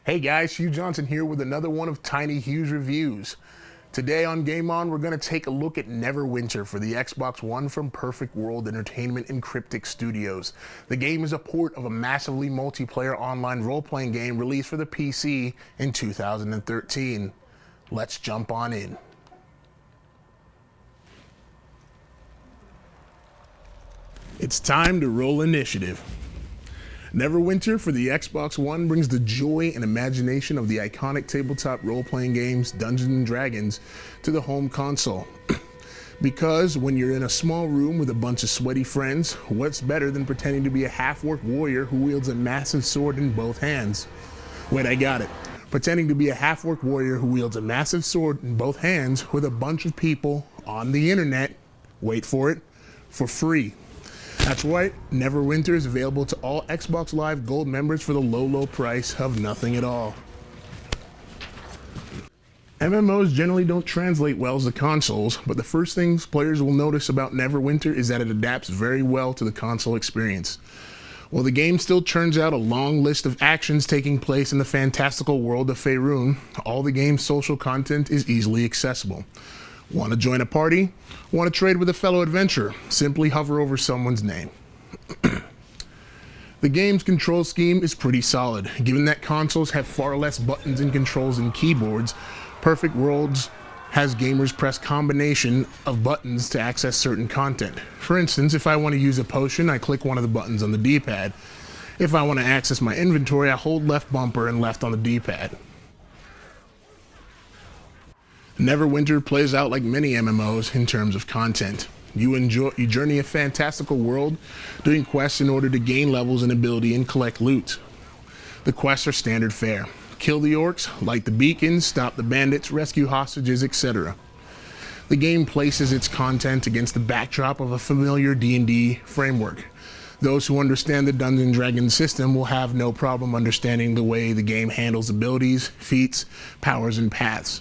Hey guys, Hugh Johnson here with another one of Tiny Hugh's reviews. Today on Game On, we're going to take a look at Neverwinter for the Xbox One from Perfect World Entertainment and Critic Studios. The game is a port of a massively multiplayer online role-playing game released for the PC in 2013. Let's jump on in. It's time to roll initiative. Neverwinter for the Xbox One brings the joy and imagination of the iconic tabletop role-playing games Dungeons & Dragons to the home console. Because when you're in a small room with a bunch of sweaty friends, what's better than pretending to be a half-orc warrior who wields a massive sword in both hands? Wait, I got it. Pretending to be a half-orc warrior who wields a massive sword in both hands with a bunch of people on the internet, wait for it, for free. That's right, Neverwinter is available to all Xbox Live Gold members for the low price of nothing at all. MMOs generally don't translate well to consoles, but the first things players will notice about Neverwinter is that it adapts very well to the console experience. While the game still churns out a long list of actions taking place in the fantastical world of Faerun, all the game's social content is easily accessible. Want to join a party? Want to trade with a fellow adventurer? Simply hover over someone's name. The game's control scheme is pretty solid. Given that consoles have far less buttons and controls than keyboards, Perfect Worlds has gamers press combination of buttons to access certain content. For instance, if I want to use a potion, I click one of the buttons on the D-pad. If I want to access my inventory, I hold left bumper and left on the D-pad. Neverwinter plays out like many MMOs in terms of content. You journey a fantastical world, doing quests in order to gain levels and ability and collect loot. The quests are standard fare. Kill the orcs, light the beacons, stop the bandits, rescue hostages, etc. The game places its content against the backdrop of a familiar D&D framework. Those who understand the Dungeons & Dragons system will have no problem understanding the way the game handles abilities, feats, powers, and paths.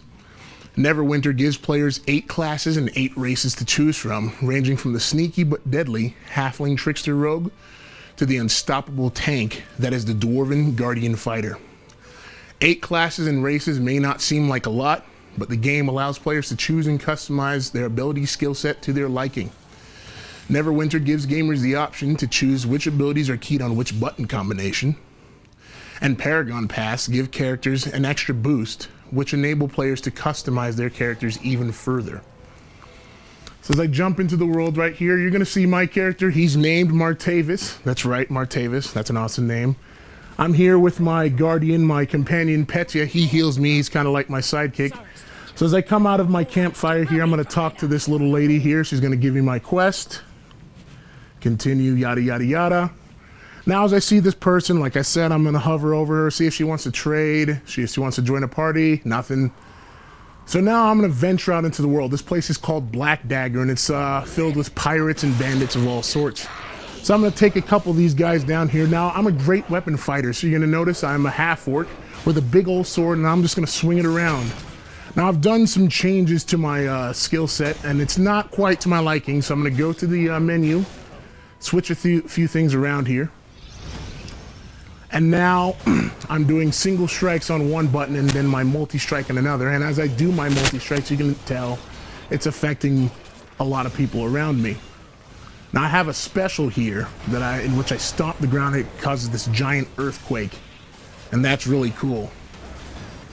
Neverwinter gives players 8 classes and 8 races to choose from, ranging from the sneaky but deadly Halfling Trickster Rogue to the unstoppable tank that is the Dwarven Guardian Fighter. 8 classes and races may not seem like a lot, but the game allows players to choose and customize their ability skill set to their liking. Neverwinter gives gamers the option to choose which abilities are keyed on which button combination, and Paragon Paths give characters an extra boost, which enable players to customize their characters even further. So as I jump into the world right here, you're going to see my character. He's named Martavis. That's right, Martavis. That's an awesome name. I'm here with my guardian, my companion Petya. He heals me. He's kind of like my sidekick. So as I come out of my campfire here, I'm going to talk to this little lady here. She's going to give me my quest. Continue, yada, yada, yada. Now, as I see this person, like I said, I'm going to hover over her, see if she wants to trade, if she wants to join a party, nothing. So now I'm going to venture out into the world. This place is called Black Dagger, and it's filled with pirates and bandits of all sorts. So I'm going to take a couple of these guys down here. Now, I'm a great weapon fighter, so you're going to notice I'm a half-orc with a big old sword, and I'm just going to swing it around. Now, I've done some changes to my skill set, and it's not quite to my liking, so I'm going to go to the menu, switch a few things around here. And now I'm doing single strikes on one button and then my multi-strike on another. And as I do my multi-strikes, you can tell it's affecting a lot of people around me. Now I have a special here that in which I stomp the ground. It causes this giant earthquake. And that's really cool.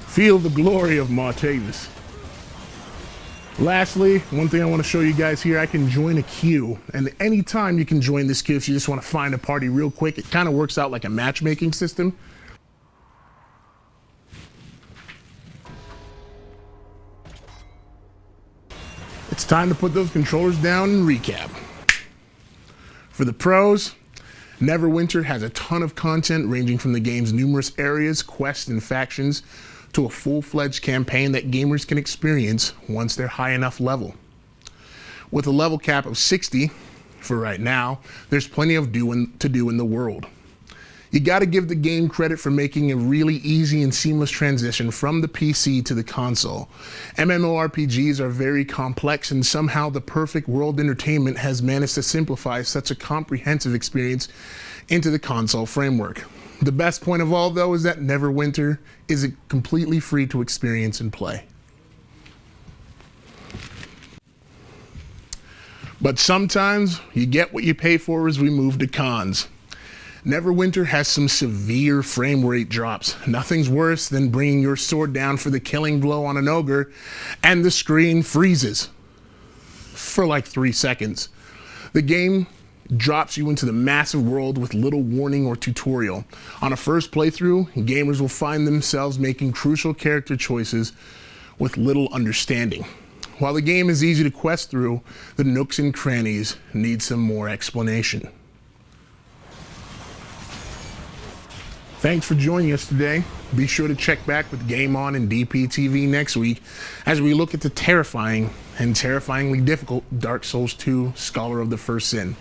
Feel the glory of Martavis. Lastly, one thing I want to show you guys here, I can join a queue. And anytime you can join this queue if you just want to find a party real quick. It kind of works out like a matchmaking system. It's time to put those controllers down and recap. For the pros, Neverwinter has a ton of content ranging from the game's numerous areas, quests, and factions to a full-fledged campaign that gamers can experience once they're high enough level. With a level cap of 60 for right now, there's plenty to do in the world. You gotta give the game credit for making a really easy and seamless transition from the PC to the console. MMORPGs are very complex, and somehow the Perfect World Entertainment has managed to simplify such a comprehensive experience into the console framework. The best point of all, though, is that Neverwinter is completely free to experience and play. But sometimes you get what you pay for as we move to cons. Neverwinter has some severe frame rate drops. Nothing's worse than bringing your sword down for the killing blow on an ogre and the screen freezes for like 3 seconds. The game drops you into the massive world with little warning or tutorial. On a first playthrough, gamers will find themselves making crucial character choices with little understanding. While the game is easy to quest through, the nooks and crannies need some more explanation. Thanks for joining us today. Be sure to check back with Game On and DPTV next week as we look at the terrifying and terrifyingly difficult Dark Souls 2 Scholar of the First Sin.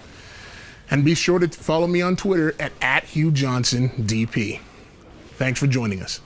And be sure to follow me on Twitter at @HughJohnsonDP. Thanks for joining us.